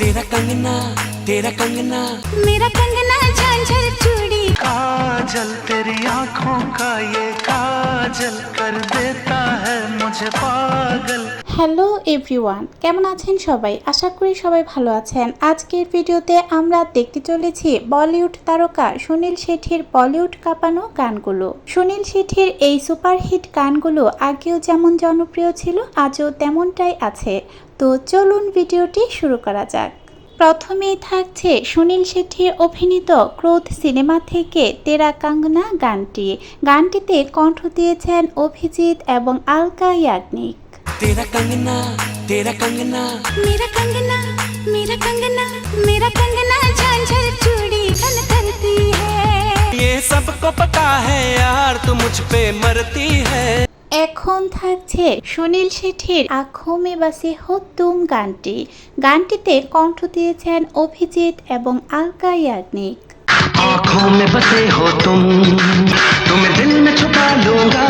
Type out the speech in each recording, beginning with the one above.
तेरा कंगना मेरा कंगना झांझर चूड़ी काजल तेरी आंखों का ये काजल कर देता है मुझे पागल। হ্যালো এভরিওয়ান, কেমন আছেন সবাই? আশা করি সবাই ভালো আছেন। আজকের ভিডিওতে আমরা দেখতে চলেছি বলিউড তারকা সুনীল শেঠির বলিউড কাঁপানো গানগুলো। সুনীল শেঠির এই সুপারহিট গানগুলো আগেও যেমন জনপ্রিয় ছিল, আজও তেমনটাই আছে। তো চলুন ভিডিওটি শুরু করা যাক। প্রথমেই থাকছে সুনীল শেঠির অভিনীত ক্রোধ সিনেমা থেকে তেরা কাঙ্গনা গানটি। গানটিতে কণ্ঠ দিয়েছেন অভিজিৎ এবং আলকা ইয়াগনিক। तेरा कंगना मेरा कंगना मेरा कंगना मेरा कंगना झांझर चूड़ी खन करती है। ये सबको पता है यार तू मुझ पे मरती है। এখন থাকছে সুনীল শেঠির আঁখোं में बसे हो तुम গানটি। গানটিতে কণ্ঠ দিয়েছেন অভিজিৎ এবং আলকা ইয়াগনিক। आँखों में बसे हो तुम तुम्हें दिल में छुपा लूंगा।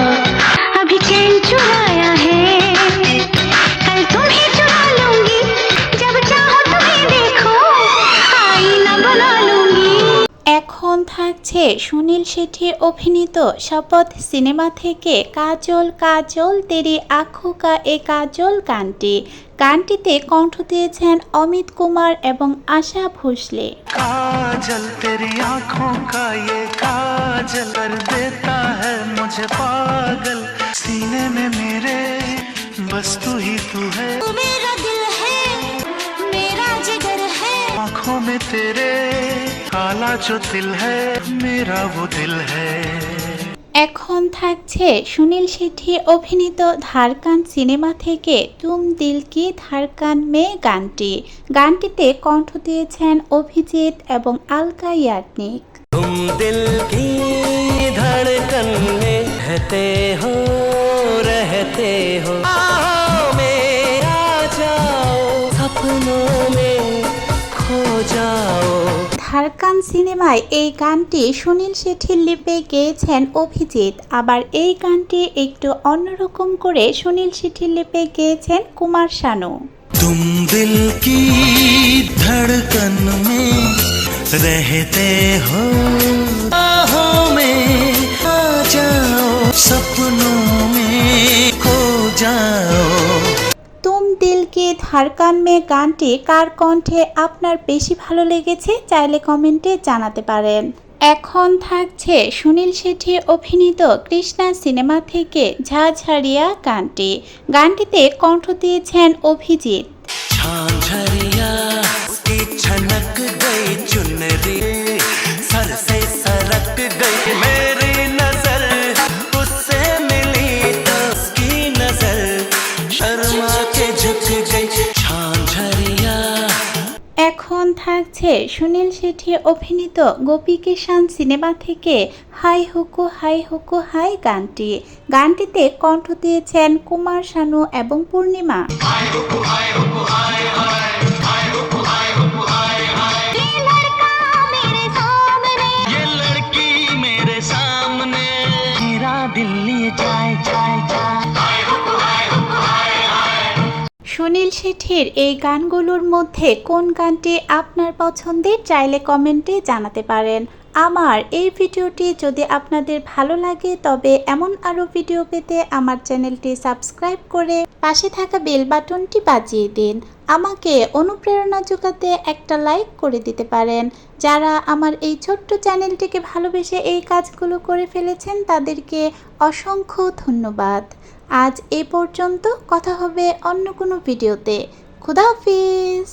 अभी चैन चुराया है कल तुम्हें चुरा लूंगी जब चाहो तुम्हें देखो आईना बना लूंगी। এখন থাকছে সুনীল শেঠির অভিনীত শপথ সিনেমা থেকে কাজল কাজল তেরি আঁখোं का ए কাজল গানটি। গানটিতে কণ্ঠ দিয়েছেন অমিত কুমার এবং আশা ভোসলে। काजल तेरी आंखों का ये काजल कर देता है मुझे पागल। सीने में मेरे बस तू ही तू है, मेरा दिल है मेरा जिगर है। आँखों में तेरे काला जो दिल है मेरा वो दिल है। এখন থাকছে সুনীল শেঠির অভিনীত ধারকান সিনেমা থেকে তুম দিল কি ধারকান মে গানটি। গানটিতে কণ্ঠ দিয়েছেন অভিজিৎ এবং আলকা ইয়াগনিক। तुम दिल की धड़कन में रहते हो आओ में आ जाओ सपनों में खो जाओ। ধারকান সিনেমায় এই গানটি সুনীল শেঠির লিপে গেয়েছেন অভিজিৎ, আবার এই গানটি একটু অন্যরকম করে সুনীল শেঠির লিপে গেয়েছেন কুমার শানু। तुम दिल की धड़कन में रहते हो आहों में आ जाओ सपनों में खो जाओ। তুম দিল কি ধারকান মে গানটি কার কণ্ঠে আপনার বেশি ভালো লেগেছে চাইলে কমেন্টে জানাতে পারেন। এখন থাকছে সুনীল শেঠির অভিনীত কৃষ্ণা সিনেমা থেকে ঝাঝারিয়া গানটি। গানটিতে কণ্ঠ দিয়েছেন অভিজিৎ। झांझरिया उसकी छनक गई चुनरी सर से सरक गई मेरी नजर उससे मिली तो उसकी नजर शर्मा के झुक गई झांझरिया। এখন থাকছে সুনীল শেঠির অভিনীত গোপী কিষান সিনেমা থেকে হাই হুকু হাই গানটি। গানটিতে কণ্ঠ দিয়েছেন কুমার শানু এবং পূর্ণিমা। ये लड़की मेरे सामने मेरा दिल लिए जाए जाए जाए। সুনীল শেঠির এই গানগুলোর মধ্যে কোন গানটি আপনার পছন্দের চাইলে কমেন্টে জানাতে পারেন। আমার এই ভিডিওটি যদি আপনাদের ভালো লাগে তবে এমন আরও ভিডিও পেতে আমার চ্যানেলটি সাবস্ক্রাইব করে পাশে থাকা বেল বাটনটি বাজিয়ে দিন। আমাকে অনুপ্রেরণা যোগাতে একটা লাইক করে দিতে পারেন। যারা আমার এই ছোট্ট চ্যানেলটিকে ভালোবেসে এই কাজগুলো করে ফেলেছেন তাদেরকে অসংখ্য ধন্যবাদ। আজ এই পর্যন্ত, কথা হবে অন্য কোনো ভিডিওতে। খুদা হাফিজ।